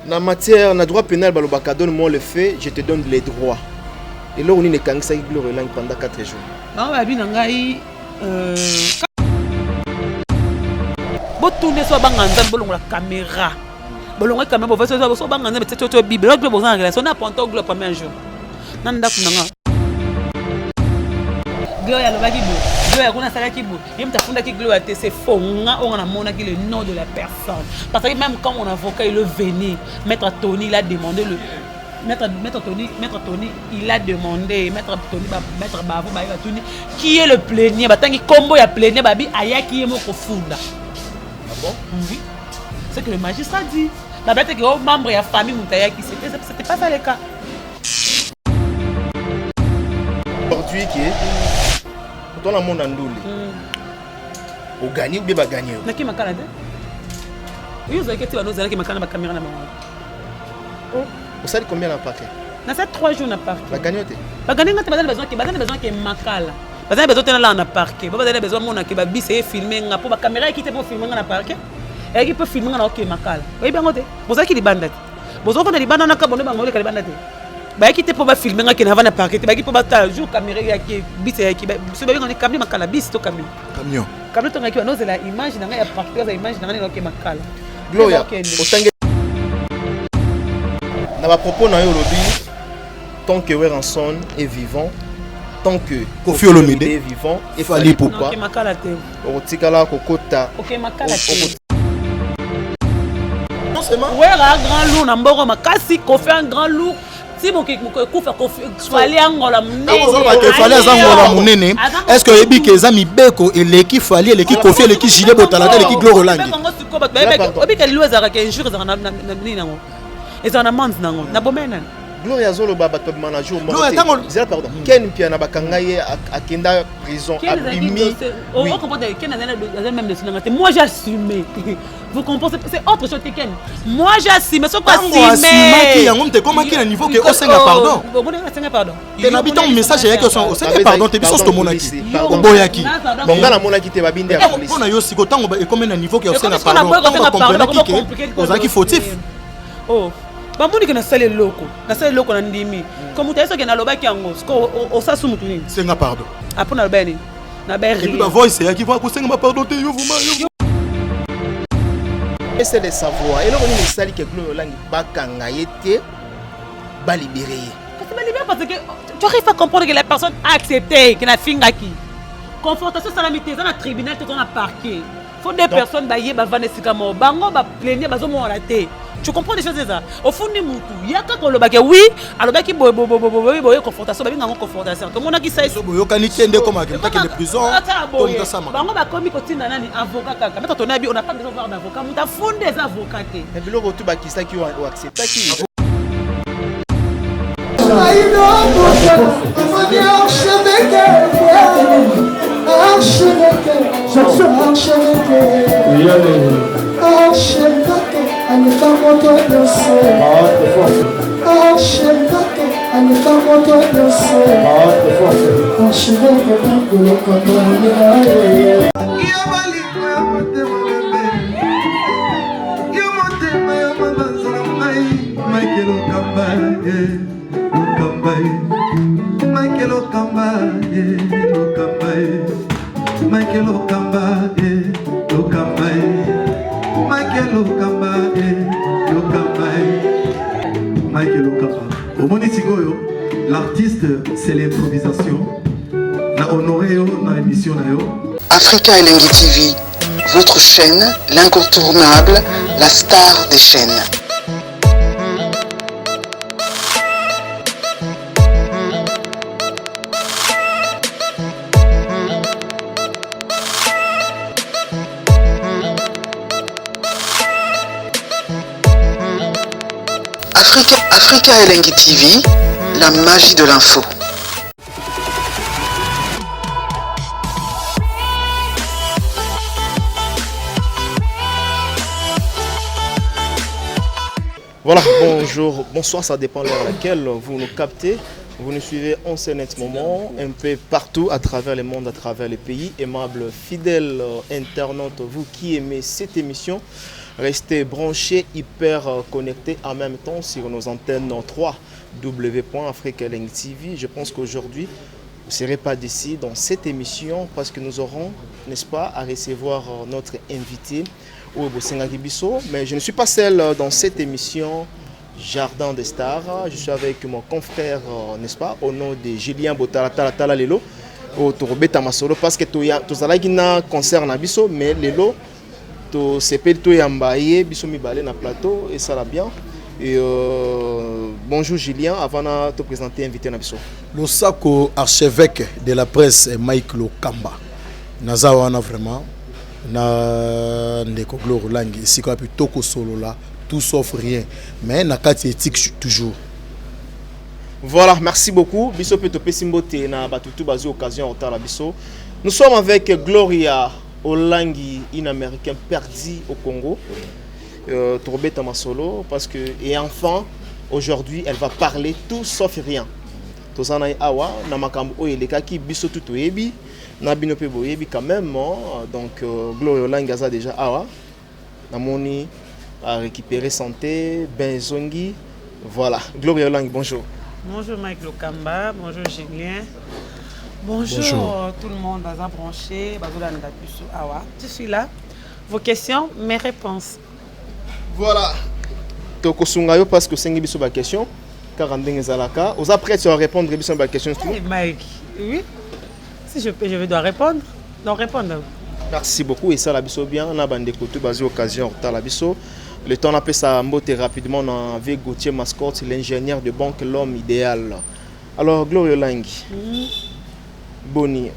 Na matière, na droit pénal, balobaka donne-moi le fait, je te donne les droits. Et là, on est kangisa Gloire pendant 4 jours. Non, babi nangai tourner soit banganza bolongo la caméra. Bolongo la caméra pour faire soit banganza mais c'est tout bible. L'autre besoin en relation na ponto Gloire premier jour. Nanda kunanga. Gloire lo baki bo. Gloire kuna sala ki bo. Yem ta funda ki Gloire c'est faux. On a mona qui le nom de la personne. Parce que même quand mon avocat il est venu, maître Tony il a demandé le Maître Tony, il a demandé, Maître Bavo, qui est le plaignant. Batangi combo ya plaignant, babi aya qui est mon funda. Ah bon? Oui. C'est que le magistrat dit. La bête que les membres de la famille Moutaya qui c'était pas ça le cas. Aujourd'hui qui est dans le monde andouli. Au gagner ou bien pas gagner. Na qui makala de? Oui, vous avez que tu vas nous aller qui makala ma caméra na maman. Vous savez combien on a parqué? Dans ces 3 jours on a parqué. La gagnote. La gagnote c'est besoin que makala. Parce que besoin là on a parqué. Vous avez besoin mon que babi c'est filmer nga pour la caméra qui te pour filmer nga na parqué. Et qui peut filmer nga na OK makala. Oui bien ngote. Vous savez qui les bandes. Vous savez qu'on a les bandes na ka bonne bango les bandes. Ba qui te pour ba filmer nga qui na va na parqué. Ba qui pour ba ta jour caméra qui bis qui ce babi on est camion makala bis to camion. Camion to nga qui on la image na nga ya parqué la image na nga na OK makala. Gloria. Dans ma propos, tant que Weranson est vivant, tant que Kofi Olomide est vivant, il fallait pourquoi OK makala te. Otikala kokota. OK makala te. Non seulement Wera grand loup na mboro makasi Kofi un grand loup. Si mon kufa Kofi fallait angola munene. Fallait angola munene. Est-ce que ebi keza mibeko eleki fallait eleki Kofi eleki gilet botalata eleki Gloire Olangi. Obi ke louza ka injure za na nini nango. Et ça na mande nango na bomena. Gloria Zolo baba top manager Zéla pardon. Ken piana bakangaye akenda prison abimi. On comprend que Ken a même de sinanga. Moi j'ai assumé. Vous comprenez c'est autre chose que Ken. Moi j'ai assumé ce pas assumé. Qui yango te comment qui na niveau que o senga pardon. Bon senga pardon. Ten habitant message yaki o senga pardon te biso to monaki. Oboyaki. Bonga na monaki te babinde ya police. Pona yo siko tango e comme na niveau que o senga pardon. On comprendre que ozaki fautif. Oh. Bamoni que na sale loko na ndimi comme utaisa que na lobaki yango ko osasu mutu nini senga pardon apona lobani na berri et puis ma voice ya qui va ko senga pardon te yo vous essaie de savoir et là on est sali que Gloire Olangi bakanga yete ba libérer parce que tu arrives à comprendre que la personne a accepté que na finga qui confrontation salamité dans le tribunal tout on a parqué faut des personnes ba yeba vanesika mo bango ba plaigner bazo mo raté. Tu comprends des choses ça? Au fond de mutu, il y a quand on le bague oui, alors bague boy confrontation, bague non confrontation. Comme on a qui ça ici. Boyo kaniki ndé comme quelqu'un qui est de prison. Comme ça ma. Bango ba komi kotina nani avocat kaka. Mais ton abi on n'a pas besoin d'avoir d'avocat, on t'a fondé des avocats. Mais biloko tu ba qui ça qui ont accepté qui. L'artiste, c'est l'improvisation. Na honoré na émission na yo. Africa Elengi TV, votre chaîne, l'incontournable, la star des chaînes. Africa Elengi TV, la magie de l'info. Voilà, bonjour, bonsoir, ça dépend de l'heure à laquelle vous nous captez. Vous nous suivez en ce net moment, un peu partout à travers le monde, à travers les pays. Aimables, fidèles internautes, vous qui aimez cette émission, Restez branchés, hyper connectés en même temps sur nos antennes 3 w.africaling TV. Je pense qu'aujourd'hui, vous ne serez pas d'ici dans cette émission parce que nous aurons, n'est-ce pas, à recevoir notre invité, Oebo Sengakibiso. Mais je ne suis pas seul dans cette émission Jardin des Stars. Je suis avec mon confrère, n'est-ce pas, au nom de Julien Botalatala Lelo, au Torobeta Masolo, parce que tout ça qui concerne Biso, mais Lelo, tout c'est pas tout yambaye, Biso mi balé na plateau et ça va bien. Et bonjour Julien, avant de te présenter invité na Biso. Le sako archevêque de la presse est Mike Lokamba. Nazawana vraiment na ndeko Gloire Langi ici quoi plutôt que solo là. Tout sauf rien, mais nakati éthique toujours. Voilà, merci beaucoup. Biso peut te pesimbote na batutu bazi occasion au tala biso. Nous sommes avec Gloria Olangi, une américaine perdue au Congo. Torobeta Masolo parce que et enfin aujourd'hui elle va parler tout sauf rien. Tozana awa na makambo oyeleka ki biso tout oyebi na bino pe boyebi quand même donc Gloria Olangi aza déjà awa na moni à récupérer santé, Benzongi. Voilà. Gloria Olangi, bonjour. Bonjour Mike Lokamba, bonjour Julien. Bonjour tout le monde, Baza Branché, Bazola Ndapusu Awa. Je suis là. Vos questions, mes réponses. Voilà. Tokosungayo parce que c'est une question. Car Zalaka. Vous êtes prêts à répondre à la question? Hey Mike, oui. Si je peux, je dois répondre. Donc répondre. Merci beaucoup et ça la biso bien. On a bandé côté basé occasion au la biso. Le temps on appelle ça mbote rapidement avec Gauthier Mascotte, l'ingénieur de banque l'homme idéal. Alors Gloria Olangi. Boni.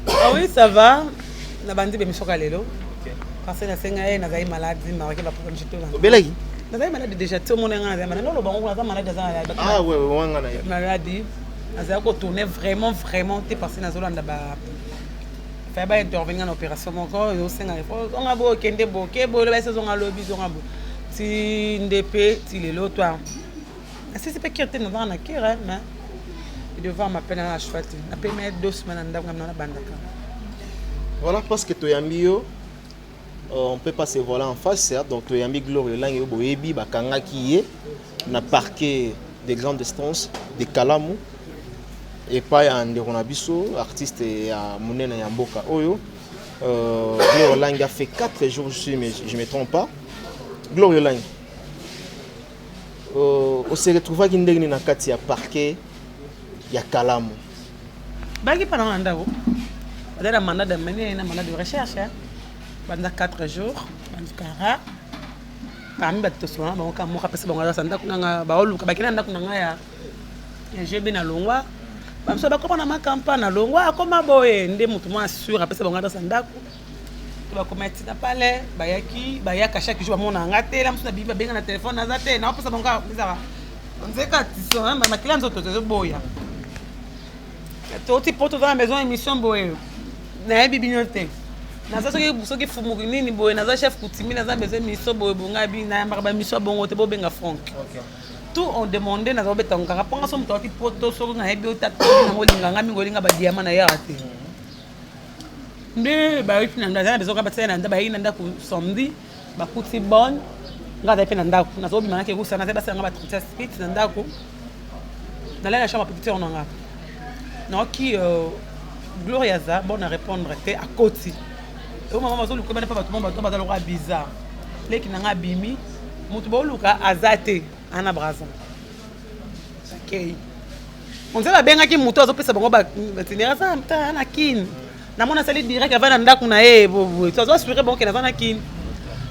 Ah oui, ça va. Na bandi be misoka lelo. Parce que na senga na zai maladie marqué ba problème chito là. Belagi. Na zai maladie déjà tout mon nga na malade. Non lo bango na malade za. Ah ouais, wanga na. Maladie. Na zai ko tourner vraiment t'es passé na zolanda ba faire ba intervenir en opération encore yo senga on a beau kende boke bo le ba saison a lobby on a beau si ndp ti lelo toi c'est pas qui était dans na kira mais devant ma peine à la chouette na pe mettre 2 semaines dans na bandaka. Voilà parce que Toyambio on peut pas se voir en face certes donc Toyambi Gloria Olangi boyebi bakanga kiye na parquet des grandes distances de Kalamu et pas en Nderonabiso artiste à Munena Yamboka Oyo. Gloria Olangi a fait 4 jours mais je me trompe pas. Gloria Olangi on se retrouve qui ndenge na kati ya parquet ya Kalamu. Bagi pas dans ndako. Badala mandat de mener na mandat de recherche pendant 4 jours bandikara parmi bato sona ba ka moka pesa bango za ndako nga ba oluka bakina ndako nga ya je bin na longwa ba mso ba ko na campagne na longwa akoma boye nde mutu mo assure pesa bango za ndako ba kometi na pale bayaka chaque jour mona ngate la mso na biba benga na téléphone na zate na pesa bango bizara onzeka tiso ma client zoto zo boya toti poto dans la maison émission boye na bibinote na ça soki fumu nini boye na za chef kutimi na za besoin miso boye bonga bi na yamba ba miso bongo te bo benga franc. Tout on demandait na za beta ngaka ponga so mutoti poto so nga hebi otata na ngolinga ngami ngolinga ba diamant na yate. Nde ba ipi na ndaza besoin ka batena nda ba ina nda ku samedi ba kuti bon ngada ipi na ndako na zo bi manake ku sana ba sanga ba 36 feet na ndako. Na la chambre petite on nga. Non qui Gloria za bon à répondre te à côté. Et au moment où le pas tout le monde va dans bizarre. Les qui n'ont bimi, mutu boluka azate ana braza. OK. On sait bien que mutu azo pesa bango ba tenir ça mta na kin. Na mona sali direct avant ndako na bo. Tu dois assurer bon que na na kin.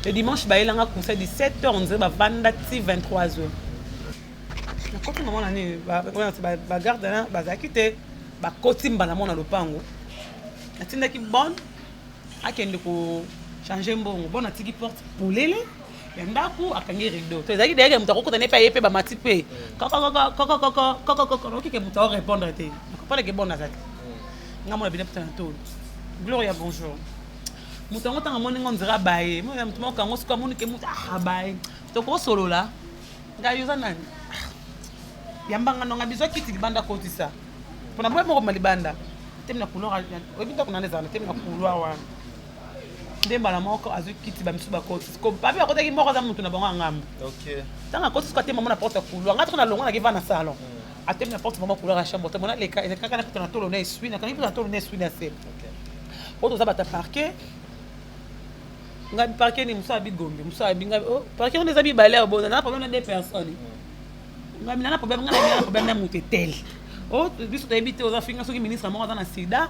Le dimanche ba ilanga conseil 17h on dit ba vendati 23h. Na côté maman na ni ba garde na ba zakite ba côté mbana mona lopango. Atinda ki bonne akende ko changer mbongo bon atiki porte pour lele ndako akangi rideau to ezaki derrière mutako kota ne pa yepe ba mati pe koko ki ke mutako répondre te pas que bon azaki ngamo na bina peta to Gloria bonjour mutango tanga moni ngonzira baye mo ya mutuma kango siko moni ke muta baye to ko solo la nga yuza nani yambanga no ngabizo kiti libanda kotisa pona mwe mo malibanda temna couleur obita kuna neza temna couleur wa ndemba na moko azu kiti ba misu ba koti ko papi akota ki moko za mutu na bango ngambi OK tanga koti ko te maman na porte couloir ngata na longo na ki va na salon atem na porte maman couloir à chambre mona les cas kaka na porte na tolo na esui na kani porte na tolo na esui na se OK oto za bata parquet ngabi parquet ni musa bi gombe musa bi ngabi oh parquet on les abi balé bon na problème na deux personnes ngabi na problème na problème na mutu tel oh biso to ebité aux africains soki ministre moko za na sida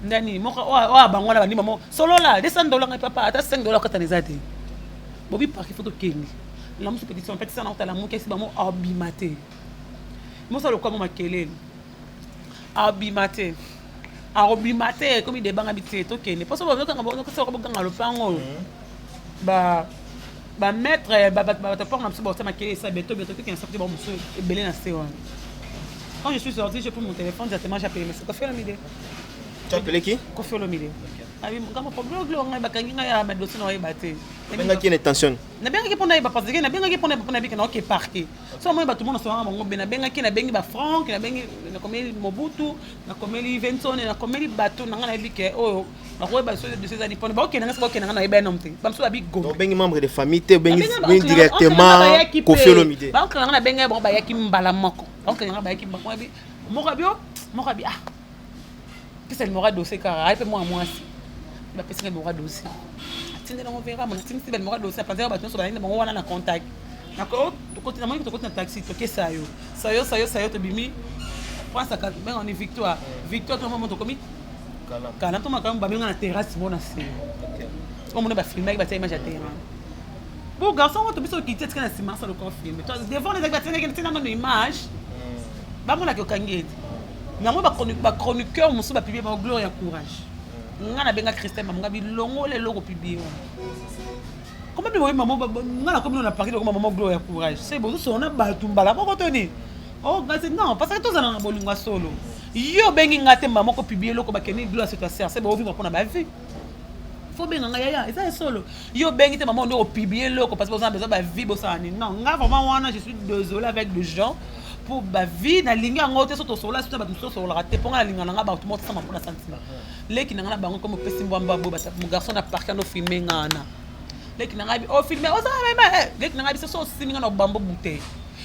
ndani moko o bango na bandi mamo solo la $200 ngai papa ata $5 kata nezate bobi parki photo kengi la musu pétition na otala mo kesi bamo abimate mo solo kwa mo makelele abimate comme des banga bité to kengi parce que boka ngabo ko soko boka ngalo pango ba maître ba ta panga musu ba ta makelele ça bientôt to ken sorti ba musu belé na sewa quand je suis sorti je prends mon téléphone directement j'ai appelé monsieur Kofi Olomide. Tu as appelé qui? Kofi Olomide. Abi ngama problème glo ngai bakangi ngai ya ma dossier na oye baté. Benga qui est intention. Na benga ki pona ba parce que na benga ki pona bi kana OK parquet. So moi ba tout monde so ngo be na benga ki na bengi ba franc, na bengi na komeli Mobutu, na komeli Venson, na komeli bato na ngana bike oh na ko ba so de ces années pona ba OK na ngasa OK na ngana ba nomte. Ba so abi go. Donc bengi membre de famille te bengi directement Kofi Olomide. Ba OK na ngana benga ba ya ki mbala moko. Donc na ngana ba ya ki mbala bi mo bi ah. Que c'est le moral dossier car ai pe moi si ba pesa le moral dossier tinde na mo vera mo tinde le moral dossier parce que ba tso ba ni bango wana na contact na ko to côté na mo to côté na taxi to ke sayo to bimi France ka ben on est victoire to mo to komi kana to makam ba benga na terrasse mo na se OK o mo na ba filmer ba ta image à terrain bon garçon to biso ki tete kana sima ça le confirme toi devant les acteurs qui na no image ba mo na ko kangeti mais moi ba chroniqueur musu ba publier ba gloire et courage ngana benga Christelle mamunga bi longo le logo publier comment bi maman ngana comme on a parlé de maman gloire et courage c'est bon so on a batu mbala moko toni oh gasi non parce que tous na bolinga solo yo bengi ngate maman ko publier loko ba keni gloire c'est ta sœur c'est bon vivre pour na ba vie faut benga ngaya ça est solo yo bengi te maman on publier loko parce que on a besoin ba vie bo ça non nga vraiment wana je suis désolé avec les gens pour ba vie na linga ngote soto sola soto ba soto sola raté ponga na linga nga ba tout monde sama pour la sentiment leki nga na bango comme pesi mbamba bo ba mon garçon na parquet no filmer ngana leki nga bi o filmer o sa même leki nga bi so siminga na bambo bouteille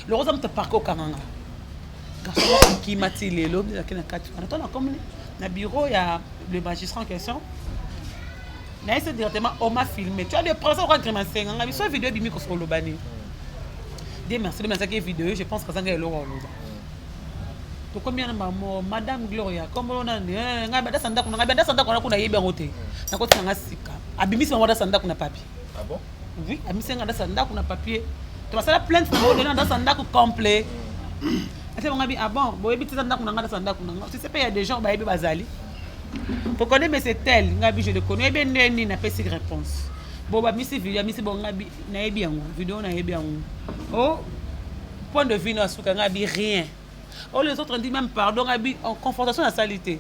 le rosa mta parquet o kanganga garçon qui mati lelo na kena kati on attend comme na bureau ya le magistrat en question na essaie directement on m'a filmé tu as des présents au grand senga nga bi so vidéo bi mi ko solo bani. Merci de m'attaquer vidéo, je pense que ça va être long. To combien de maman madame Gloria comme on a nga bada sanda kuna yebe ngote na ko tsanga sika abimisi mama da sanda kuna papier ah bon oui abimisi nga da sanda kuna papier to basala plainte pour donner da sanda ku complet ate ngabi ah bon bo yebi sanda kuna nga da sanda kuna tu sais pas il y a des gens ba yebi bazali pour connaître mais c'est tel ngabi je le connais ben neni na pesi réponse bon ba misi vidéo misi bon ngabi na yebi yango vidéo na yebi yango oh point de vue na suka ngabi rien. Oh les autres disent même pardon en confrontation à la salité.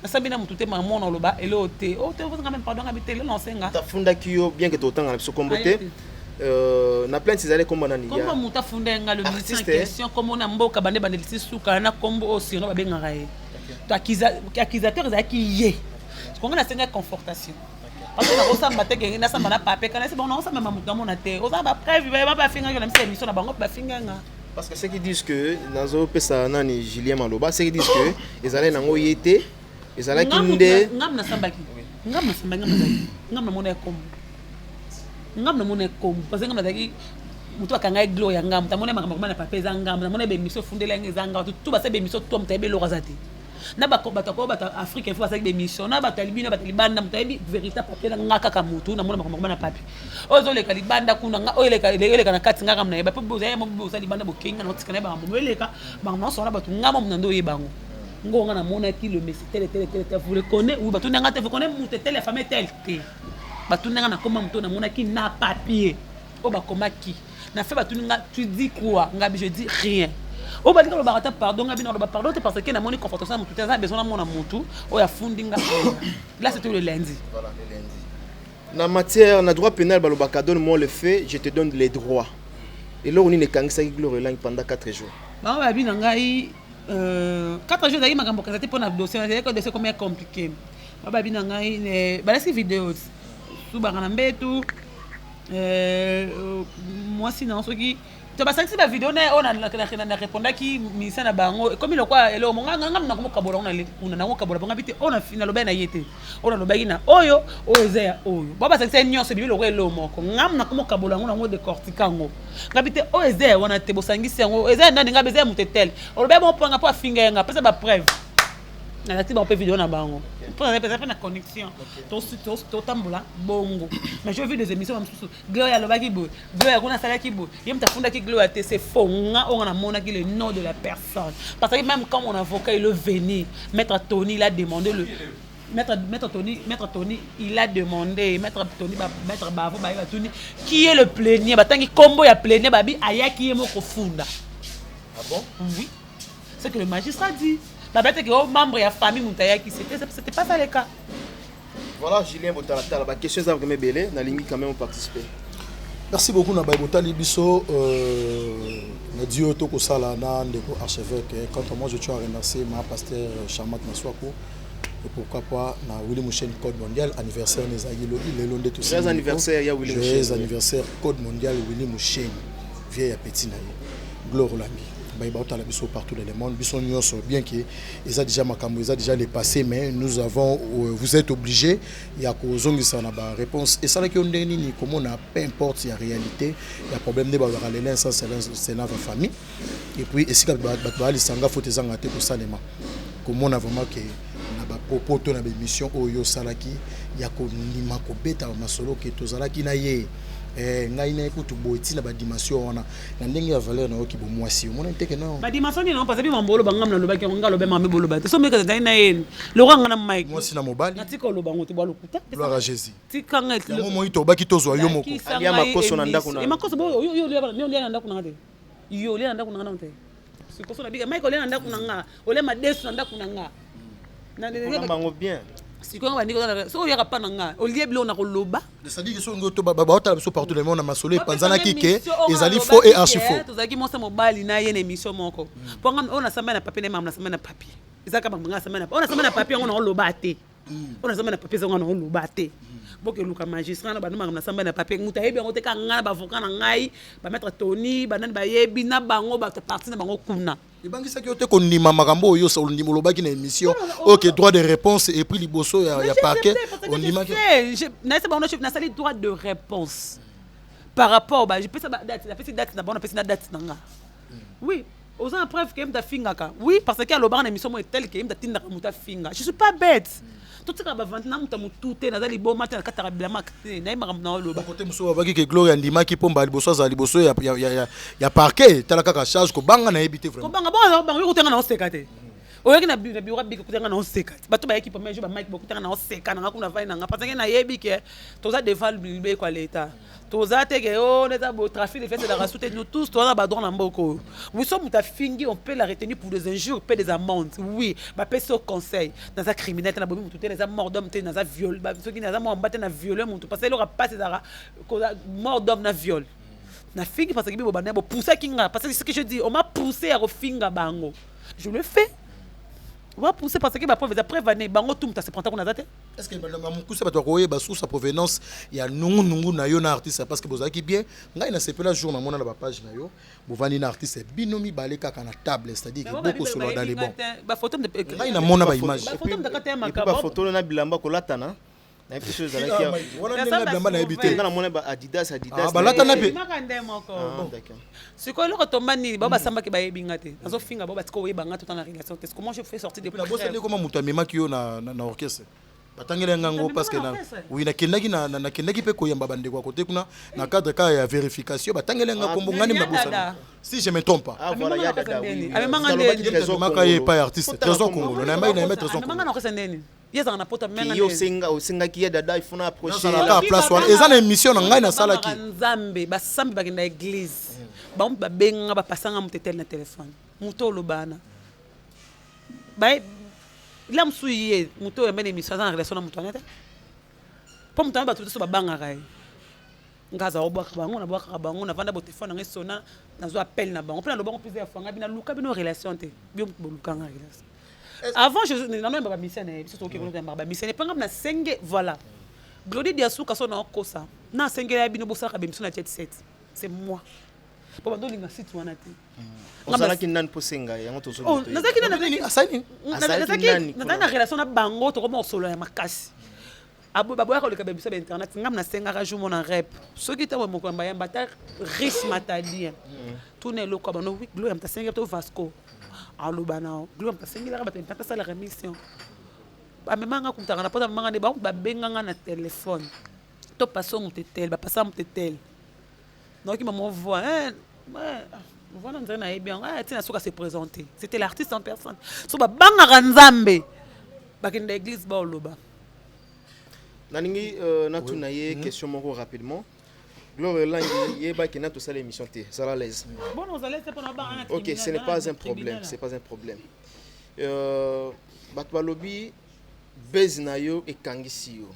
Na sabina mututé maman na loba eloté. Oh te vous même pardon habité le lancenga. Ta funda kiyo bien que totan na biso komboté. Na plainte ces allez comme nani ya. Comme muta funda nga le ministre en question comme on a mboka bande bande suka na kombo aussi no ba benga ye. To accusateur za ki ye. Ko nga na senga confortation. Parce que na osamba te ngena samba na pape kana c'est bon na osamba mamuta mona te. Osamba prévu ba finga na misa émission na bango ba finga nga. Parce que ceux qui disent que Nazo pesa nani Julien Maloba, ceux qui disent que ils allaient nango yete, ils allaient kinde. Ngam na sambaki. Ngam na samba ngam zaki. Ngam na mona kom. Ngam na mona kom. Parce que ngam na zaki mutu akanga glo ya ngam. Ta mona makama na pape za ngam. Na mona be miso fundela ngi ngam. Tout ba se be miso tom ta be lo razati. Na ba ko bata Afrique il faut ça be mission. Na ba talibina ba talibanda mutu be véritable pape na ngaka ka mutu na mona makama na pape. Ozo le kalibanda kuna nga ole kana kati ngaka mna ba pe boza ya mo boza libanda bo kinga no tsikana ba mo eleka ba no sona ba tu ngama mna ndo yebango ngonga na mona ki le messi tele vous le connaissez ou ba tu nga te vous connaissez mutu tele famille tele te ba tu nga na koma mutu na mona ki na papier o ba koma ki na fait ba tu nga tu dis quoi nga bi je dis rien o ba dikalo ba ta pardon nga bi na ba pardon parce que na moni confrontation mutu te za besoin na mona mutu o ya fundinga là c'était le lundi voilà le lundi. Na matière, na droit pénal, balobaka donne-moi le fait, je te donne les droits. Et là, on est kangisa qui gloire pendant 4 jours. Bah, on a vu 4 jours d'ailleurs, ma pour un dossier, c'est que dossier combien compliqué. On a vu vidéo. subaka na mbetu mwasi na soki to basangisi ba vidéo na on na répondaki misa na bango comme le quoi elo monga ngam na komokabola on na komokabola bango bité on a fina loba na yete on a lobaki na oyo oyo ya oyo ba basangisi nyonso bibi lokwe elo moko ngam na komokabola ngo décortiquer ngabite oyo ya wana te bosangisi ngo eza ndani ngabe eza mutetel oloba bon panga po afinga nga pesa ba preuve na la tiba on peut vidéo na bango pour na pesa na connexion to tambola bongo mais je vu des émissions même sous gloire lobaki bo gloire kuna sala ki bo yem ta funda ki gloire te c'est faux on a mona ki le nom de la personne parce que même quand mon avocat il est venu maître Tony il a demandé le maître Tony il a demandé maître Bavo Tony qui est le plaignant batangi combo ya plaignant babi ayaki yemo ko funda. Ah bon? Oui, c'est que le magistrat dit. Peut-être que les membres de la famille, c'était pas ça le cas. Voilà, Julien Botalata, la question est vraiment belle, na lingi quand même participer. Merci beaucoup na Botali Bisso na Dio Toko Sala na ndeko archevêque. Quant à moi, je tiens à remercier ma pasteur Chamat Maswako et pourquoi pas na Willy Mouchen Code Mondial anniversaire Nezagi Lodi le londe tout ça. Joyeux anniversaire ya Willy Mouchen. Joyeux anniversaire Code Mondial Willy Mouchen. Vieille petit na Gloire Lambi. Partout dans le monde, bien que ils déjà ils déjà les passé, mais nous avons, vous êtes obligés, il y a une réponse. Et ça, comme on a, peu importe la réalité, il y a problème de c'est la famille. Et puis, et si vous avez des faut des engager pour ça, comme on a vraiment que propos de la mission Oyo Salaki, il y a un bêta masolo qui est aux Salaki naïe. Ngai na ekutu boiti na ba dimension wana na ndenge ya valeur na oki bo mwasi o mona teke na ba dimension ni non parce que mambolo bangam na lobaki ngalo be mame bolo ba so meka za na yeni lo ranga na mic mwasi na mobali na tiko lo bango te ba lokuta gloire à Jésus tika ngai lo mo ito baki tozwa yo moko ali ya makoso na ndako na makoso bo yo le na ndako na te yo le na ndako na te sikoso na biga mic le na ndako na nga ole madesu na ndako na nga na bango bien. Si on va dire so yaka pa nanga au lieu bilo na koloba c'est-à-dire que so ngoto ba ota biso partout le monde na masolo panzana kike ezali faux et archi faux tozaki monsa mobali na ye na émission moko po ngam ona samba na papier na mam na samba na papier ezaka banga samba na ona samba na papier ngona koloba te ona samba na papier ngona koloba te boke luka magistrat na ba na samba na papier nguta yebi ngote ka ngana ba avocat na ngai ba maître Tony ba nani ba yebi na bango ba parti na bango kuna. Et bien, c'est que tu as makambo yo sur le niveau de une émission. OK, droit de réponse et puis liboso il y a paquet. On dit na sali droit de réponse par rapport je peux ça date la petite date na bonne petite date nanga. Oui, aux en preuve que m'ta fingaka. Oui, parce que le bar na émission est tel que m'ta tinda muta finga. Je suis pas bête. Tout ce que ba vendre na muta mututé na zali bo matin na katara bilama na imaka na lo ba. Côté muso ba ki gloire ndima ki pomba liboso za liboso ya parquet tala kaka charge ko banga na ebité vraiment. Ko banga bon yo kutenga na osekate. Oyaki na biura bika kutenga na osekate. Bato ba équipe mais je ba mic bo kutenga na oseka na kuna vai na parce que na yebi ke toza défendre bilbe kwa l'état. Toza teke on est à trafic de fait de la rasoute nous tous toza ba droit na mboko. Nous sommes ta fingi on peut la retenir pour des injures, payer des amendes. Oui, ba payer au conseil dans un criminel na bobi mututé dans un mort d'homme dans un viol. Ba ceux qui na mo mbatté na violer muntu parce que il aura pas ces mort d'homme na viol. Na fingi parce que bibo ba na bo pousser kinga parce que ce que je dis on m'a poussé à refinga bango. Je le fais. On va pousser parce que ma preuve après va bango tout ta se prend ta kuna date. Est-ce que mon coup ça va toi ba sous sa provenance il y a nungu na yo na artiste parce que bozaki bien ngai na sepela jour na mona na ba page na yo bovani na artiste binomi baleka kana table c'est-à-dire que beaucoup solo dans les bons ba photo de ngai na mona ba image ba photo de kata makabo ba photo na bilamba ko latana na quelque chose avec qui wala ndenge bilamba na ebité na mona ba Adidas ba latana pe makande moko d'accord siko loko tombani ba samba ke ba yebinga te azo finga ba tiko yebanga tout en relation est-ce comment je fais sortir des la bosse ne comment mutamema ki yo na orchestre batangela ngango parce que na oui na kendaki pe ko yamba bande kwa côté kuna na cadre ka ya vérification batangela ngakombo ngani na bossa si je me trompe pas ah voilà ya dada oui trésor maka ye pas artiste trésor congolais na mai na mettre trésor manga na kesendeni yeza na poto menga yo senga ki ya dada il faut na approcher la place wana eza na émission na ngai na sala ki nzambe basambi bakenda église ba benga ba pasanga mutetel na téléphone muto lobana ba la msuye muto ya mene émission na relation na muto anete po muto ba tuto ba banga kai ngaza obaka bango na baka bango na vanda bo téléphone na sona na zo appel na bango pena lo bango plusieurs fois ngabina luka bino relation te bio luka nga relation avant je na même ba mission na surtout que ko na ba mission pas ngam na senge voilà Glody Diasuka son en kosa. Na sengela bino bosaka bemiso na jet set. C'est moi. Bon donc linga site wana te. Ozalaki nani posenga yango tozo. Oh, nazaki nani asani. Nazaki na relation na bango to comme solo ya makasi. Abo babo ya ko le kabebisa ba internet ngam na senga ka jomo na rep. Soki ta mo kwamba ya mbata riche matali. Tout ne loko bano wi Glo ya mta senga to Vasco. Alo bana Glo mta senga la ba tenta sala remission. Ba memanga kumtanga na pota memanga ne ba benga na téléphone. To passo mon tetel, ba passa mon tetel. Donc il m'a envoyé voilà on dirait bien tina soka se présenter c'était l'artiste en personne so ba banga nzambe bakende église ba oloba naningi natuna ye question moko rapidement Gloire langi ye ba kina to sala émission te sala l'aise bon on allait c'est pour na ba OK ce n'est pas un problème c'est pas un problème batwa lobby bezna yo e kangisi yo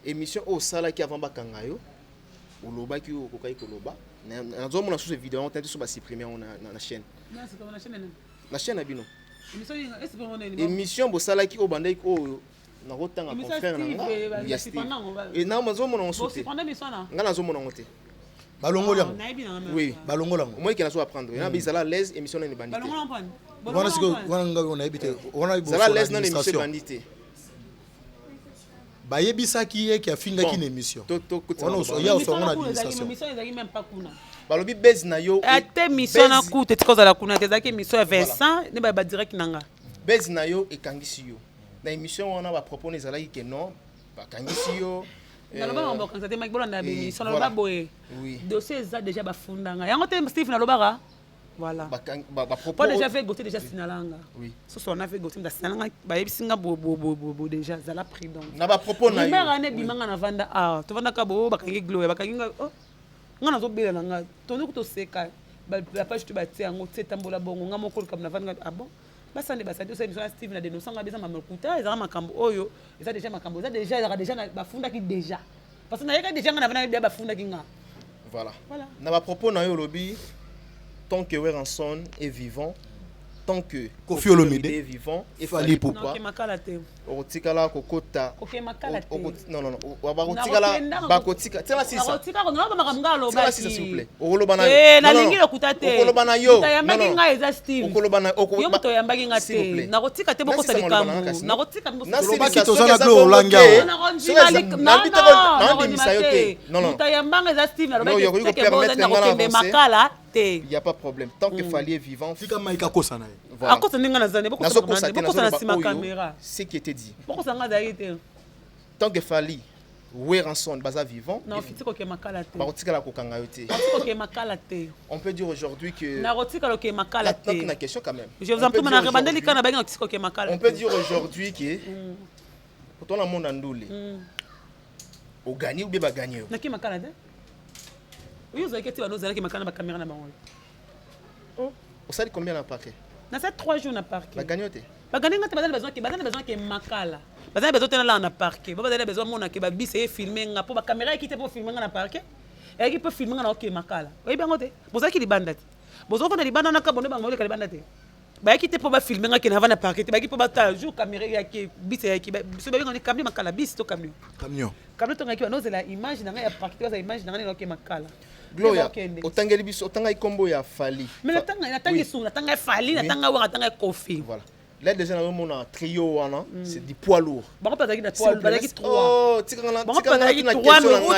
émission au sala qui avant bakanga yo oloba ki okokai koloba nazo mona sous vidéo on tente sur ba supprimer na chaîne non c'est comme na chaîne abino émission bosala ki obandai ko na rotanga confrère na et na mazo mona on sauter nga nazo mona ngote balongola oui balongola moi qui na so apprendre na bizala l'aise émission na ni bandité wana siko wana nga on a habité wana bizala l'aise na émission bandité ba yebisaki ye ki afinga ki émission to on ya so on administration émission ezaki même pas kuna balobi base na yo ate mission na kuta tikoza la kuna ezaki émission ya Vincent ne ba direct nanga base na yo ekangisi yo na émission wana ba propose ezalaki que non ba kangisi yo naloba ngomba kanzate Mike Bolanda émission naloba boye dossier eza déjà bafundanga yango te Steve nalobaka voilà ba propose pas déjà fait goûter déjà sinalanga oui so on a fait goûter da sinalanga ba yebisinga bo déjà za la prudence na ba propose na yo mbera ne bimanga na vanda to vanda ka bo bakangi Glo bakangi oh ngana zo bela nanga to ndiko to seka ba page to ba tiango tsetambola bongo ngamo ko comme na vanda ah bon basande basande so émission Steve na denosanga beza mamukuta ezaka makambo oyo eza déjà makambo eza déjà bafunda ki déjà parce que na yeka déjà ngana vanda bien bafunda ki nga voilà na ba propose na yo lobi tant que Weranson est vivant, tant que Koffi Olomide est vivant, il fallait pourquoi otikala kokota non otikala bakotika tela sisa otika ko naba makamngalo ba s'il vous plaît okolobana na lingi lokuta te okolobana yo yambaki nga eza Steve okolobana yo moto yambaki nga te na kotika te boko salikambo na kotika lobaki tozana Glo Olangia na ndimisa yo te non moto yambanga eza Steve na lobaki te na kokende makala il y a pas de problème tant que Fally est vivant fika Mike akosa na voilà akosa ninga na zane boko na sima caméra ce qui était dit boko sanga zayi te tant que Fally Weranson baza vivant non fitiko ke makala te bakotikala kokanga yo te fitiko ke makala te on peut dire aujourd'hui que na kotikala ke makala te na question quand même je vous en prie na rebandeli kana ba fitiko ke makala on peut dire aujourd'hui que pour ton monde andule au gagner ou bien ba gagner na ki makala te oui vous avez que tu vas nous aller qui makala ba caméra na bango oh au sali combien na parquet na ça 3 jours na parquet ba gagner te ba gagner ngata besoin que makala bazana besoin tena là na parquet ba bazana besoin mona ke ba bise filmer nga po ba caméra qui te pour filmer nga na parquet et qui peut filmer nga na OK makala oui bien ngote bozaki libanda te bozoko na libanda na ka bonne bango le libanda te ba qui te pour ba filmer nga ke na va na parquet ba qui pour ba ta jour caméra ya ke bise ya ki so ba ngoni camion makala bise to camion to ngaki no zela image na nga ya parquet za image na nga na OK makala Gloria otangeli biso otanga ikombo ya Fally mais natanga sou natanga Fally natanga wa natanga Koffi voilà là déjà na mon trio wana c'est du poids lourd ba pas taki na poids lourd bazaki 3 oh tikanga na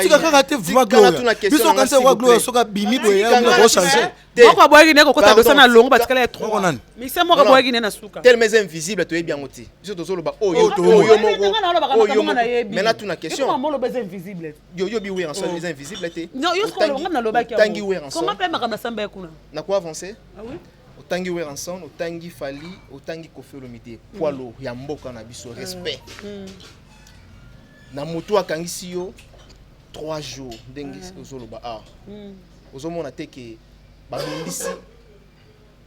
tika te vuma Gloria biso kanse wa Gloria soka bimi boye ya ko changer moko boyaki ne ko kota beso na longo parce qu'elle est 3 mais c'est moi ko boyaki ne na suka tel mais invisible to bien oti biso to solo ba oyo moko mais là tout na question comment lo baiser invisible yo bi oui en soi les invisibles té non yo ko ngam na lo ba ki tangi oui en soi comment peut makama samba kuna na quoi avancer ah oui otangi Weranson otangi Fally otangi Koffi Olomide poids lourd ya mboka na biso respect na moto akangisi yo 3 jours ndenge ozoloba ozomona te ke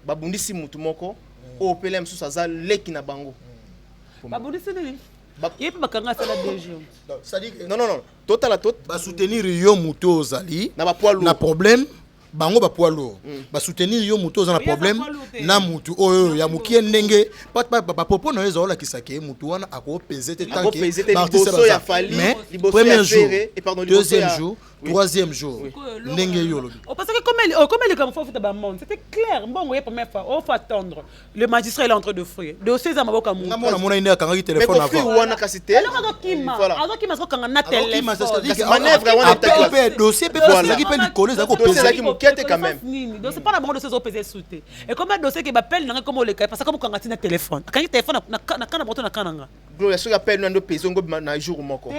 babundisi mutu moko opele msusu aza leki na bango babundisi nini yepe bakanga sala 2 jours non totala ba soutenir yo mutu ozali na ba poids lourd na problème bango ba poids lourd ba soutenir yo mutu ozana problème na mutu oyo ya mukie ndenge ba propos na ezo la kisake mutu wana ako peser te tant que l'artiste ya fali premier jour deuxième jour troisième jour ndenge yo lobi parce que comme les comme faut ba monde c'était clair bon ouais première fois on faut attendre le magistrat il est en train de fouiller dossier za maboka mu na mona mona ina kanga téléphone avant wana kasite alors kima so kanga na téléphone manœuvre wana ta dossier peut passer qui peut lui coller ça ko peser qui mukete quand même donc c'est pas la dossier zo peser souté et comme un dossier qui m'appelle na comme le cas parce que comme kanga tina téléphone kanga téléphone na kana boto na kananga Gloria so appelle na ndo peser ngo na jour moko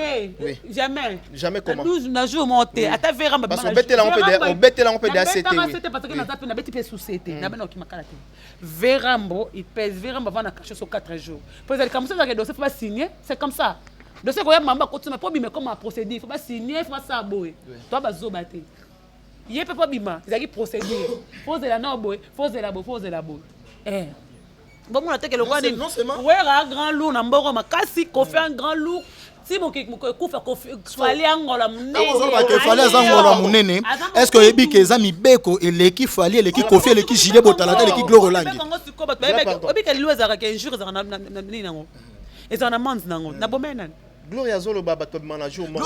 jamais comment na jour monté ata vera parce que betela on peut d'aceté parce que na tapé na beti pe société na beno ki makala te verambo il pèse verambo va na cacher sur 4 jours parce que comme ça le dossier faut pas signer c'est comme ça dossier ko ya mamba ko tuma po bima comment procéder il faut pas signer il faut pas ça boy toi bazo baté il peut pas bima il a procéder faut de la no boy faut de la boy bon on a te que le roi dit ouais un grand loup na mboko makasi ko fait un grand loup si mon kufa fallait angola munene est-ce que yebi ke zami beko eleki fali eleki kofi eleki gilet botalata eleki glore langi obi ke lueza ka injure za na nango ezana mans nango na bomena Gloria Zolo baba to manager mo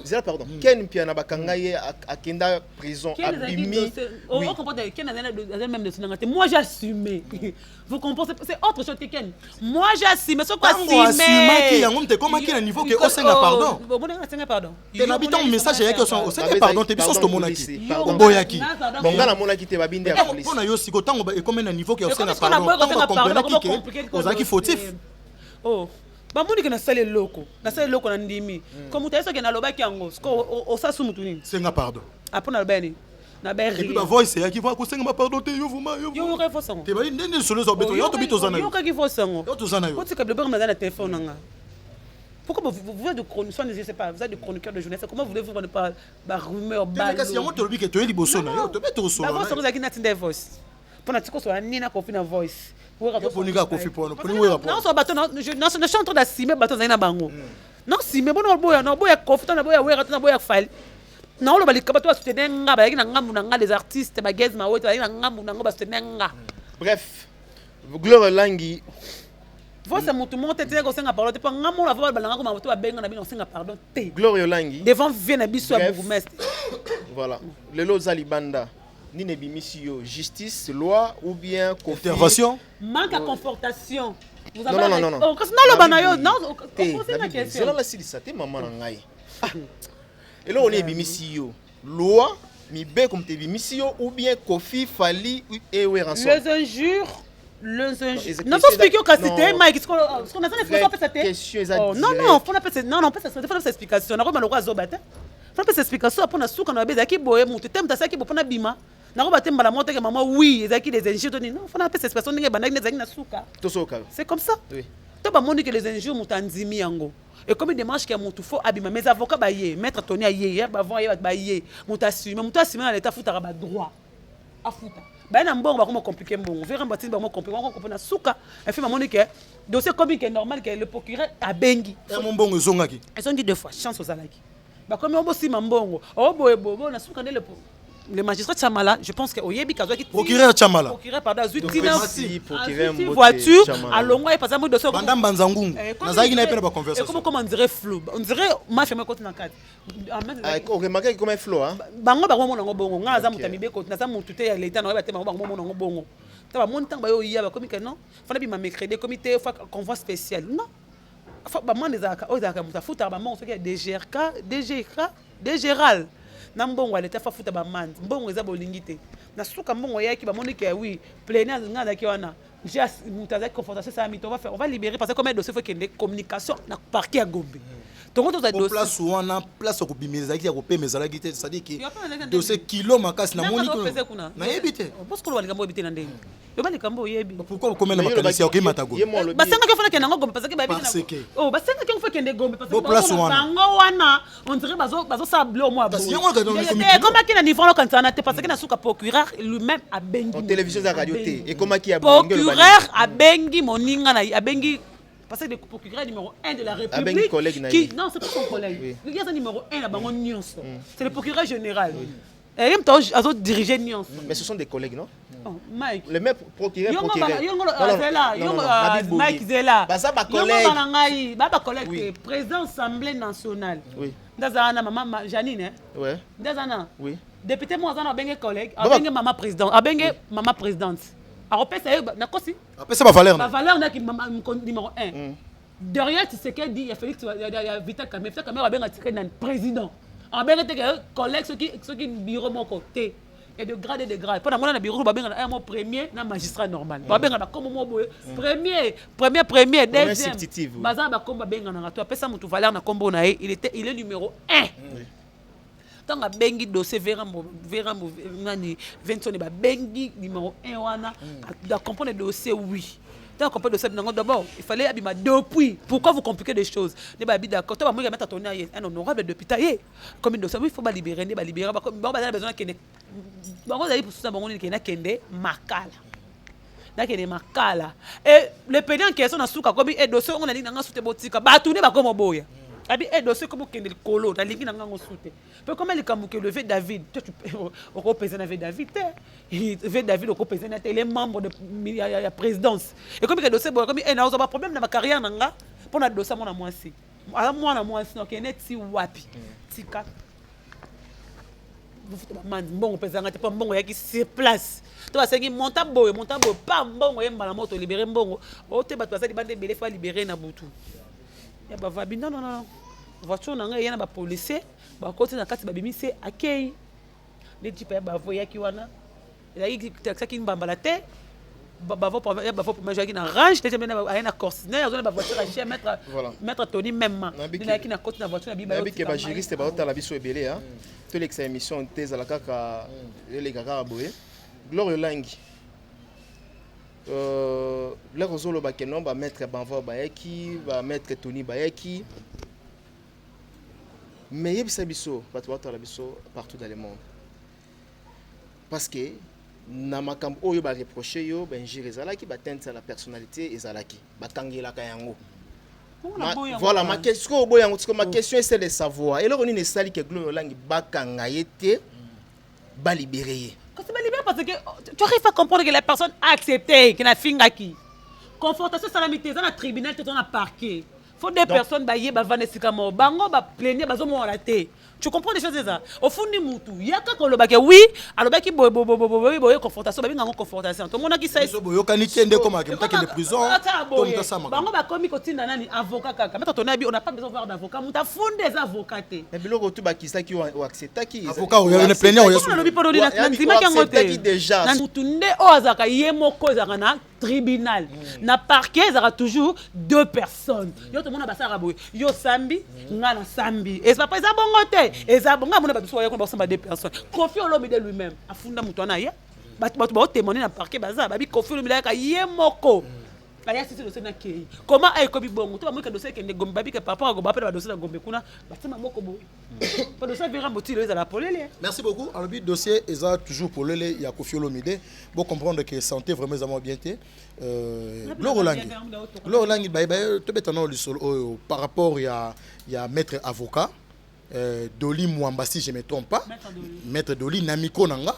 zela pardon ken pia na bakanga ye akenda prison abimi on comprend ken na même de sonangate moi j'assume vous comprenez c'est autre chose que ken moi j'assume ce quoi assumer qui yango te comment qui na niveau que osenga pardon bon on senga pardon te habitant message ya que son osenga pardon te biso to monaki boyaki bonga na monaki te babinde ya police on a yo siko tango e comme na niveau que osenga pardon on comprendre qui ozaki fautif oh bamoni ke na sale loko na ndimi comme tu as que na lobaki yango o sa sumu tuni senga pardon apona lobani na berri et puis ba voice ya ki va ko senga pardon te yo vuma yo ko fosango te bali ndende solo zo beto yo to bito zana yo ka ki fosango yo to zana yo ko tika blabber na téléphone nga pourquoi vous êtes de chroniqueur je sais pas vous êtes de chroniqueur de jeunesse comment voulez-vous ne pas ba rumeur ba mais kasi yango to lobi ke to yeli boso na yo to beto solo ba voice ngaki na tinde voice pona tiko so nina ko fina voice non, je suis en train d'assumer bateau na bango. Non, si mais bon boya na boya kofuta na boya wera na boya fali. Na lo balika bato soutenir nga ba yaki na ngambu na nga les artistes ba gaz ma weta na ngambu na ngo ba soutenir nga. Bref, Gloire Langi voice mutu monte te ko senga pardon te pa ngamu na va balanga ko ma bato ba benga na bino senga pardon te. Gloire Langi devant vient na biso ya bourgmestre. Voilà, le Lozali Banda. Ni ne bimisio justice loi ou bien intervention manque à confortation vous avez non non le banayo non posez la question cela la silisa te maman na ngai et là on est bimisio loi mi be comme te bimisio ou bien Kofi Fali et Weranso les injures non faut expliquer au cassité Mike ce qu'on a ça il faut pas ça non faut pas ça non pas ça faut pas explication na ko maloko azobata faut pas explication pour na suka na beza ki boye mutu temta ça ki bo na bima na ko batemba la monte que maman oui ezaki des injures non faut pas cette personne nge bana ezaki na suka c'est comme ça oui to ba moni que les injures mutanzimi yango et comme démarche que mutu faut abima mes avocats ba yé maître Tony yé ba vont ba yé mutassume na l'état futa ba droit afuta ba na mbongo ba ko compliquer mbongo vera mbatini ba mo compliquer on comprend na suka et fait moni que dossier comme que normal que le procureur a bengi et mon mbongo zongaki ils ont dit 2 fois chance aux alaki ba comme on bosi mbongo o boye na suka le magistrat Chamala, je pense que Oyebi Kazouaki procureur Chamala procureur pardon Zutina voiture à Longo et passer dossier Bandam Banzangungu nazaki na pena ba conversation comment on dirait flou on dirait ma femme côté na cadre on remarque comme un flou hein bango ba mo bongo nga za mutami be côté na za mutu te ya leta na ba te bango mo bongo ta ba montant ba yo ya ba comme que non fana bi ma mercredi comité convoi spécial non ba man ezaka ozaka mutafuta ba mo so que DGRAL na mbongo aleta fa futa ba mand mbongo eza bolingi te na suka mbongo yaki ba moni que oui plein nga da ki wana just mutaza confortation ça mi on va libérer parce que comme dossier faut qu'il y ait communication na parquet à Gombe donc on a dossier place wana place ko bimeza ki ya ko pemeza ki te c'est à dire que dossier kilo makasi na moni ko na yebite parce que wali kambo ebite na ndenge yo bali kambo yebi pourquoi comme na makanisi ya ko mata Gombe basenga ke fana ke nango Gombe parce que ba ebite oh basenga ke faut kende Gombe parce que bango wana on dirait bazo sabler au moins parce que yango comment ki na niveau quand ça na te parce que na suka procureur lui-même a bengi en télévision za radio te et comment ki a procureur a bengi moninga na a bengi parce que le procureur numéro 1 de la République qui non c'est pas son collègue le gars numéro 1 la bango nyonso c'est le procureur général Et il me diriger Nyons. Mais ce sont des collègues, non? Mike. Le même procureur. Mike Zela. Collègue. Collègue. Président de l'Assemblée nationale. Oui. Dazana maman Janine. Oui. Dazana. Oui. Député moi on a bengue collègue, a bengue maman président, a bengue maman présidente. A repère ça na kosi. Après ça va valeur. La valeur na qui numéro 1. Derrière tu sais qu'elle dit il y a Félix il y a Vital Kamerhe, Vital Kamerhe a bengue tiré dans président. A bengue collègue ceux qui bureau mon côté. Et de grade et de grade. Pendant mon bureau ba bengue un premier na magistrat normal. Ba bengue na comme mo boye premier deuxième. Baza ba comme ba bengue na to apesa mutu valeur na kombo na il est numéro 1. Tant que bengi dossier Vérambo nani Vincent ba bengi numéro 1 wana da comprendre le dossier oui. Tant qu'on peut dossier d'abord il fallait abima depuis pourquoi vous compliquez des choses ne ba bi d'accord toi moi mettre ton un honorable député comme dossier il faut ba libérer ba comme ba besoin que ba ko za pour ça bango ni que na kende makala nakene makala et le pédant qui sont na souka comme et dossier on a dit na soute botika ba tourner ba comme boya abi et dossier comme kende le colo na lingi na ngo soute peu comme le kamuke levé David toi tu au représentant avec David il veut David au représentant il est membre de la présidence et comme que dossier comme et na pas problème na ma carrière nanga pour na dossier mon moi si donc net si wapi tika vous faites man bon président pas bon yaki sur place toi c'est qui monta boy pas bon yemba la moto libérer mbongo o te ba toi ça bande belé fa libérer na butu ya ba vabi non voiture nanga yana ba policier ba côté na kati ba bimise akei les type ba voya ki wana la yi taxa ki mbamba la te ba va pour me jouer na range te même na corsiner ya zone ba voiture à chien mettre Tony même na ki na côté na voiture na bi ba bi ke ba juriste ba ta la biso ebele hein to l'ex émission te za la kaka les kaka boye Gloire Langi les rosolo ba kenon ba mettre Banva Bayeki ba mettre Tony Bayeki mais yebisa biso bato la biso partout dans le monde parce que na makambo oyo ba reprocher yo ben jirezalaki ba tente la personnalité ezalaki ba kangela ka yango voilà ma question ma question c'est de savoir et là on est sali que Gloire Langi ba kanga yete ba libérer parce que tu arrives à comprendre que la personne a accepté que la finga qui confrontation salamité dans le tribunal dans le parquet faut des personnes bailler ba vanesika mo bango ba plaigner bazo mo raté tu comprends des choses ça au fond du mutu yaka ko lobaki oui alobaki boy confrontation ba binga confrontation to mona ki sai boyo kaniki ndé comme que les prisons comme ça ça bango ba komi ko tinda nani avocat kaka mais ton abi on n'a pas besoin d'avoir d'avocat muta fond des avocats mais biloko tu ba kisa ki o accepta ki avocat o ya plaigner o ya on lobi poro na nzima ki ngote déjà na mutu ndé o azaka yemo ko zaka na tribunal na parquet zaka toujours deux personnes yo to mona basara boy yo sambi ngana sambi et ça pas ça bongote et ça bonga mona ba soya ko ba samba deux personnes confie au lobby de lui-même afunda mutu na ye batu ba témoigner na parquet baza ba bi confie au lobby ka yemoko aya sisi dossier na kei comment ay ko bi bongo to ba mo ka dossier ke ne gomba bi ke papa go ba pe ba dossier na gombe kuna ba tema moko boy pas dossier vera motilo eza la polele. Merci beaucoup. Alors le dossier eza toujours polele ya Koffi Olomide bon comprendre que santé vraiment bien té Gloire Langi ba to betana le solo par rapport ya maître avocat Doli Mwamba si je me trompe pas maître Doli Namiko nanga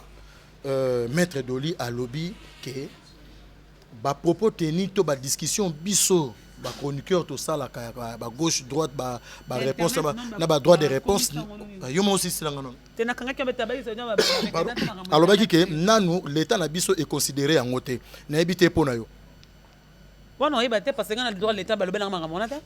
maître Doli a lobby que ba propos tenu to ba discussion biso ba chroniqueur to ça la ba gauche droite ba réponse na ba droit de réponse yo mo aussi silanga non tena kanga ke beta ba iso nya ba alors ba ki nanu l'état na biso est considéré en ngote na ebité pona yo bon yeba te parce que na droit l'état ba lobela ngama monata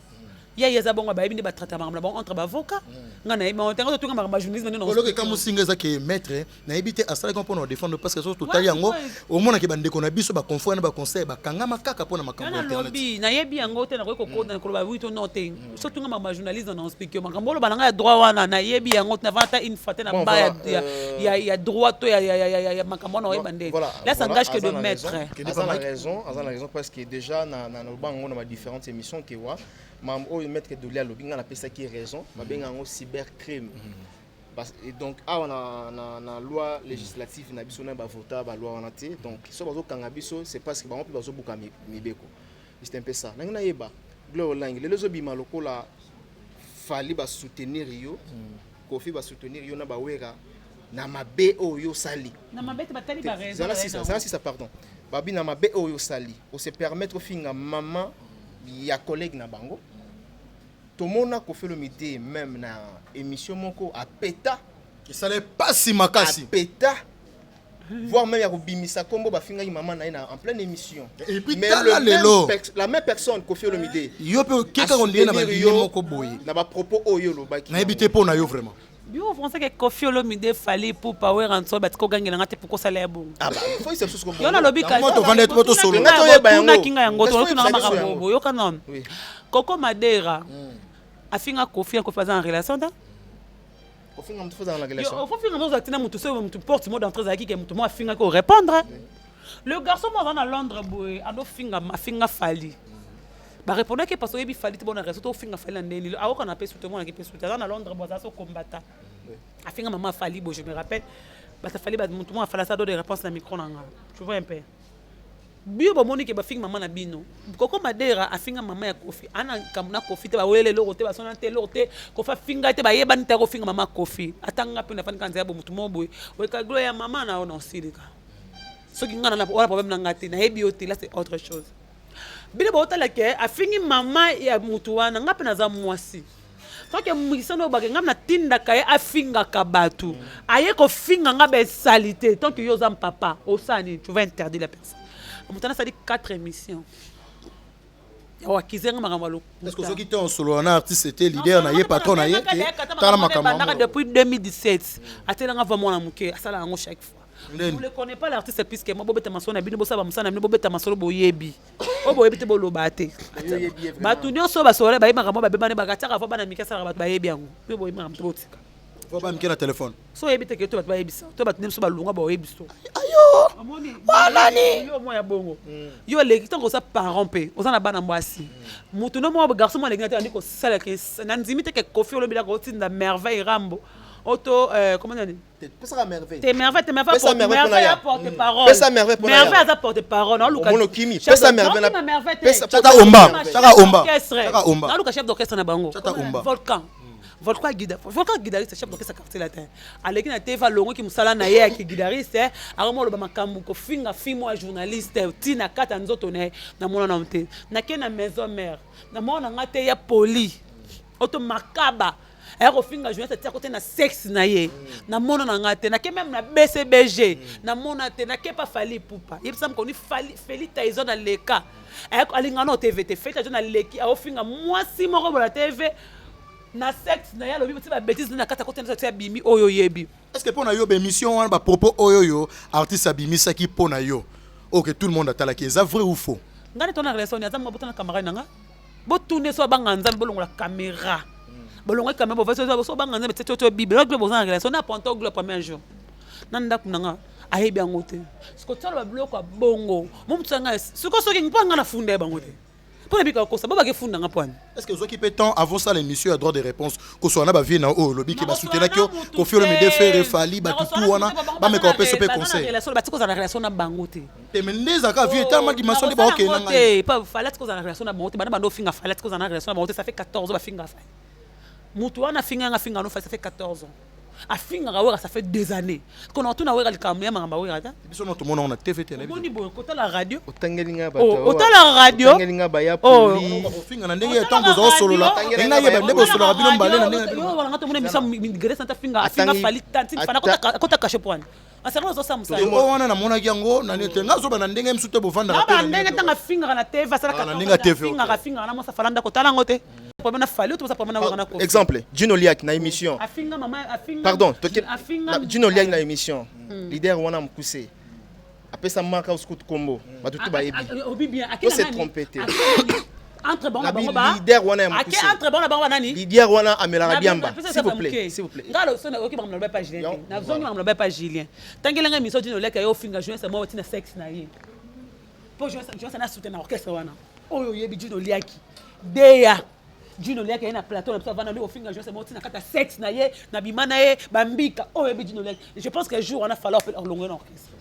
ya yeza bongo ba ebindi ba traiter ngama bon entre ba avocat ngana yeba on tenga to tunga ngama journaliste non non que comme singa za que maître na ebité asala ko pona défendre parce que so total yango au mona ke bande ko na biso ba confort na ba conseil ba kanga makaka pona makambo internet na yebi yango te na ko na ko ba wito noté so tunga ngama journaliste non explique makambo lo bananga ya droit wana na yebi yango na vanta une fois na ba ya droit to ya makambo na yeba ndé là ça engage que de maître a raison parce que déjà na bango na différentes émissions que wa mam o mettre de la lobby na pesa qui raison ba benga ngo cybercrime et donc on a na loi législative na biso na ba vota ba loi on a té donc so bazo kanga biso c'est parce que ba on peut bazo buka mibeko c'est un peu ça na yeba Gloire Langi les obi maloko la fali ba soutenir yo Koffi ba soutenir yo na ba wera na mabe oyo sali. Na mabe te batali ba raison. Ça c'est ça pardon. Babi na mabe oyo sali. On se permettre finga maman ya collègue na bango. Tomona ko fait le midi même na émission moko a peta. Ça n'est pas si makasi. A peta. Voire même ya ko bimisa kombo ba finga maman na en pleine émission. Et puis mais la même personne ko fait le midi. Yo pe keka on dit na ba lié moko boye. Na ba propos oyo lo ba ki. Na ebité po na yo vraiment. Bio français que Koffi Olomide fallait pour power en soi parce qu'on gagne la ngate pour ça les bon. Ah bah il faut c'est chose comme. Yo na lobi ka. Moto vendre moto solo. Na kinga yango to na makambo yo kanon. Coco Madera. Afinga Koffi en faisant en relation da. Koffi ngam faisant en relation. Yo Koffi ngam zatina mutu so mutu porte mode d'entrée za ki ke mutu mo afinga ko répondre. Le garçon mo dans Londres boy ado finga fali. Ba répondre que parce que il fallait bon raison to finga fali ndeni awo kana pe tout le monde qui peut soutenir dans Londres bo ça so combattant. Afinga maman fali bo je me rappelle ba ça fallait ba mutu mo afala ça do des réponses na micro nanga. Tu vois un peu. Bio ba moni ke ba finga maman na bino. Koko Madera afinga maman ya Koffi. Ana kamuna Koffi te ba wele lo te ba sona te lo te ko fa finga te ba yeba nte ko finga maman Koffi. Atanga pe na fani kanza bo mutu mo boy. We ka gloire ya maman na ona silika. Ce qui ngana na problème na ngati na hebi oti là c'est autre chose. Bile bota la ke afingi mama ya mutu wana ngapi na za mwasi. Tant que mwisano ba ngam na tinda kaye afinga kabatu. Aye ko finga ngabe salité tant que yo za papa osani tu vas interdire la personne. Mutana ça dit 4 émissions. Yawa kizenga makamalo. Est-ce que ceux qui étaient en solo un artiste était leader na ye patron na ye tala makamalo. Depuis 2017 atelanga vraiment na muke asala ngo chaque fois. Vous ne connaissez pas l'artiste puisque moi bobeta masona bino bosaba musana bino bobeta masolo boyebi. O boyebi te bolobate. Batu nyonso basore ba yima kamo ba bebane ba kataka fa bana mikasa ba bayebi yango. Yo boyebi ngam trotika. Faut pas me na téléphone. So yebi te ke to ba yebi so. To batu nemso ba lunga ba yebi so. Ayo. Amoni. Balani. Yo mo ya bongo. Yo leki tango sa parent pe. Ozana bana mwasi. Mutu no mo ba garçon mo leki na te andiko sala ke nanzimi te ke Koffi Olomide ko tinda merveille Rambo. Auto comment on dit Pesa ka merveille. T'es merveille porte-parole. Pesa merveille pour merveille à porte-parole. Non Lucas. Monokimi. Pesa merveille. Pesa chata omba. Chaka omba. Chaka omba. Non Lucas chef d'orchestre na bango. Chata omba. Volcan guitariste chef d'orchestre quartier latin. Aleki na TV longo ki musala na ye ki guitariste. Aramo lo ba makambu ko finga fimo a journaliste tina kata nzoto ne na mona na mte. Na ke na maison mère. Na mona ngate ya poli. Auto makaba. Ero finga journée te côté na sexe na ye na mona na ngate na ke même na BCBG na mona te na ke pas fali poupa il semble qu'on fali Felita ils ont dans les cas alinga no TV te Felita na leki a finga moi si moko la TV na sexe na ya lobi ba bêtise na kata côté na te bimi oyo yebi. Est-ce que pour na yo be émission ba propos oyo artiste abimi ça qui pour na yo OK tout le monde atala ki est vrai ou faux ngani tona relation ya zamba botana caméra nanga bo tourner so banga nzambe bolongo la caméra bolongo quand même bo faso so banga nzambe tete to bible na bo za relation na ponto le premier jour nanda kunanga ayebi angote siko tsalo ba bloko bongo mo mtsanga siko so ki ngpanga na funde bangote pour les bika ko sa baba ke funda ngapwana. Est-ce que vous qui peut temps avant ça l'émission à droit de réponse ko so na ba vie na o lobi ki ba soutenir ko Koffi Olomide faire fali ba tout wana ba me ko pese pe conseil relation ba tiko za relation na bangote te meneza ka vie tellement dimension de ba OK nanga pas fallait tiko za relation na bangote ba na bando finga fallait tiko za relation na bangote ça fait 14 ans ba finga fa mutu wana finga nga finga no fa ça fait 14 ans a finga wera ça fait des années qu'on a tout na wera le kamya mangamba wera ta biso no to mona on a TV télé boni bo kota la radio otangelinga ba la radio otangelinga ba ya poli finga na ndenge ya tango zo solo la ngai yeba ndebo solo la bino mbale na ndenge yo wala ngato mona misa migre santa finga finga fali tanti fana kota cache point asema zo samsa yo wana na mona yango na nete ngazo ba na ndenge msute bo vanda na ba ndenge tanga finga na TV sala ka finga na mosa falanda kotala ngote. Exemple, Gino Liak na émission. Pardon, Gino Liak na émission. Leader wana mkuse. Après ça marque au scout combo. Ba tout ba yebi. Faut se tromper. Entre bon leader wana mkuse. Entre bon ba nani? Leader wana Amela Biamba. S'il vous plaît. Ngalo sona oki ba mloba pas Julien. Na zongi ba mloba pas Julien. Tangelenga émission Gino Liak yo finga jouer ça mo tina sexe na ye. Po jouer ça na soutenir orchestre wana. Oyo yebi Gino Liak. Deya Gino Liak na plateau na vana lui au finga je sais moti na kata sexe na ye na bima na ye bambika oh yebi Gino Liak je pense que jour on a fallu faire longueur orchestre.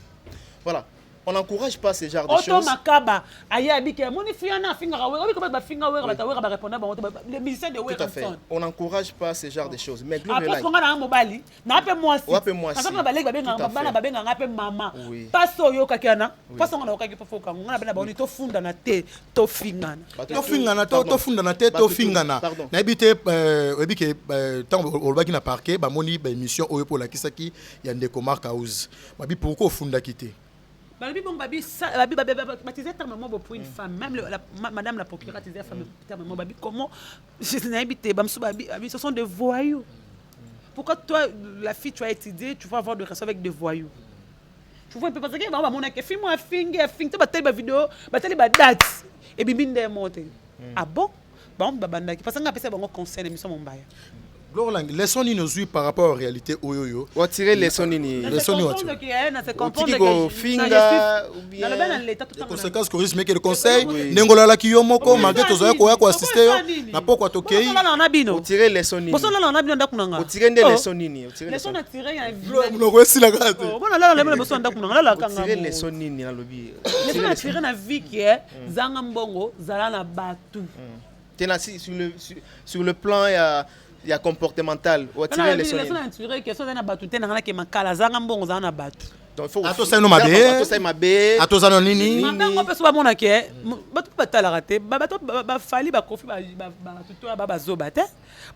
Voilà, On n'encourage pas ce genre de choses. Auto makaba, aïe abike, moni fiana finga wera, oui comment ba finga wera, ba wera ba répondre ba les musiciens de Tout à fait. wera. On n'encourage pas ce genre de choses. Mais Après parce qu'on a un mobile, na appelle moi si. Appelle moi si. Parce que ba leg ba benga bana ba benga appelle maman. Oui. Pas so yo kakiana. Pas so na okaki po ka ngana bana ba oni to funda na te, to fingana. To fingana to funda na te to fingana. Na ebite ebike tant olbaki na parquet ba moni ba émission oyo pour la kisaki ya ndeko Mark House. Babi pourquoi funda kité? Babi bon babi baptisé terme mot pour une femme, même madame la procureure disait femme terme mot babi comment je n'ai habité bamsou babi ce sont des voyous. Pourquoi toi la fille tu as étudié, tu vas avoir de relations avec des voyous? Tu vois un peu parce que bah mon que film moi finger tu vas telle vidéo, bah telle date et bibinde monter. Ah bon? Bon babanda parce que on appelle ça bon conseil émission mon bail. Leçon ni nous par rapport à la réalité oyoyo. On tirer leçon ni. Leçon ni on se comprendre que finga ou bien les conséquences que risque mais que le conseil nengola la kiyomoko malgré tozoya ko assister na poko tokei. On tirer leçon ni. Boso la na bino ndakunanga. On tirer des leçons ni. Leçon na tirer ya no ko sila kate. Bona la boso ndakunanga la kanga. Tirer leçon ni na lobi. Leçon na tirer na vie qui est zanga mbongo zala na batu. Tena sur le plan il y a comportemental. On tirer leçon ni. Leçon na tirer que ça na batu tena ngana ke makala zanga mbongo zala na batu. Donc faut atosai no mabe atosai no nini mabengo pe so ba mona ke batu batala raté bato ba fali ba kofi ba tuto ba zoba te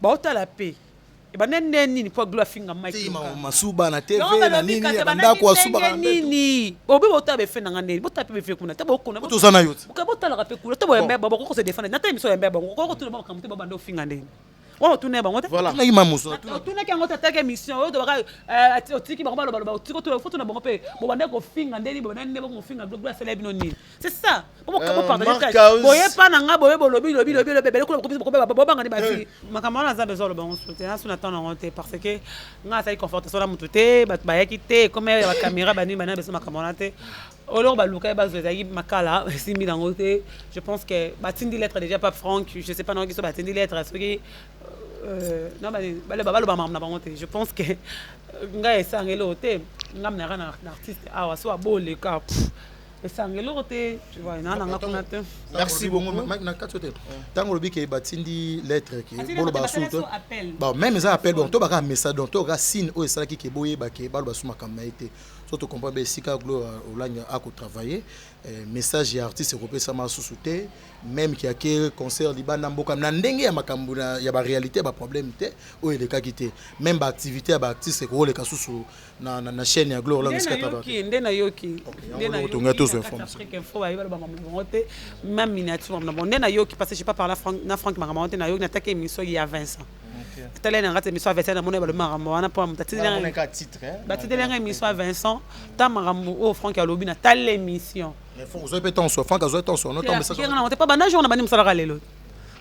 ba otala pe e ba nene nini po gloire finga Mike masuba na TV na nini banda ko suba nini obi bota be fe na ngane bota pe be fe kuna te ba kuna to sana yote ka botala raté kuna te bo embe ba ko se défendre na te miso embe ba ko to ba kamte ba banda finga ndeni. On tourne ba ngote voilà na imamuso tourne ke ngote ta émission o do ba otiki ba ba ba otiko to foto na bango pe bo bande ko finga ndeni bo bande ko finga gloire célèbre no nini c'est ça bo partager boye pa na nga boye bo lobi bele ko ko ba ba ngani ba fi makamana za bezo lo bango soutenir sur attend ngote parce que nga ça conforte sur la mutute ba ba yakite comme la caméra ba ni bana beso makamana te alors ba luka ba zozaki makala simbi na ngote je pense que ba tindi lettre déjà pas Franck je sais pas non qui so ba tindi lettre ce qui non je pense que nga esangelo te nga mnara na artiste awa so abole ka esangelo te tu vois na nga kuna te merci beaucoup na katsote tango lobi ke batindi lettre ki bolo ba suto ba même ça appel bon to ba ka message donc to ka signe o esala ki ke boye ba ke balo ba suma kamaite so to comprendre be sika glo olanya a ko travailler message ya artiste ko pesa ma susute même qui a que concert libana mboka na ndenge ya makambu ya ba réalité ba problème te o ele ka kité même ba activité ba artiste ko le ka susu na chaîne ya glo olanya ska travailler ndena yoki to ngato so informe info ba ba monter même miniature na bon ndena yoki parce que je pas parler na Franck Maramonte na yoki na take émission il y a 20 ans telle na ngate émission avec ça na mona ba le marambo wana po mutati na ka titre ba titre na émission à Vincent ta marambo o Franck ya lobi na telle émission mais faut vous temps sur Franck azo temps sur notre message on pas bana jour na bani musala lelo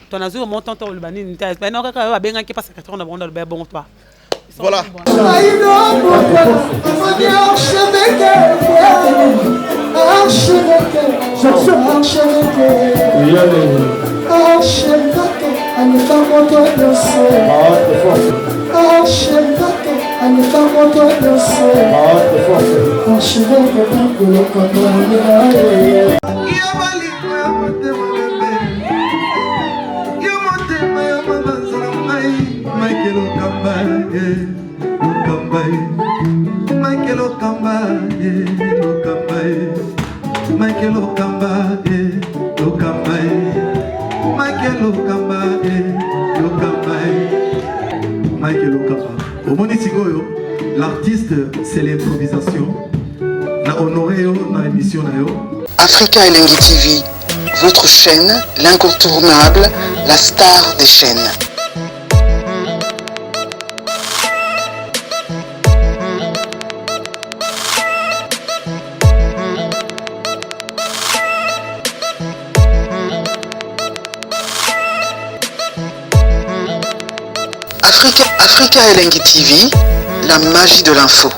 to na zo montant to le bani nta ba na ka ba benga ki passe 4 na bonda le bon toi voilà L'artiste, c'est l'improvisation. Na honoré na émission na yo. Africa Elengi TV, votre chaîne, l'incontournable, la star des chaînes. Africa Elengi TV, la magie de l'info.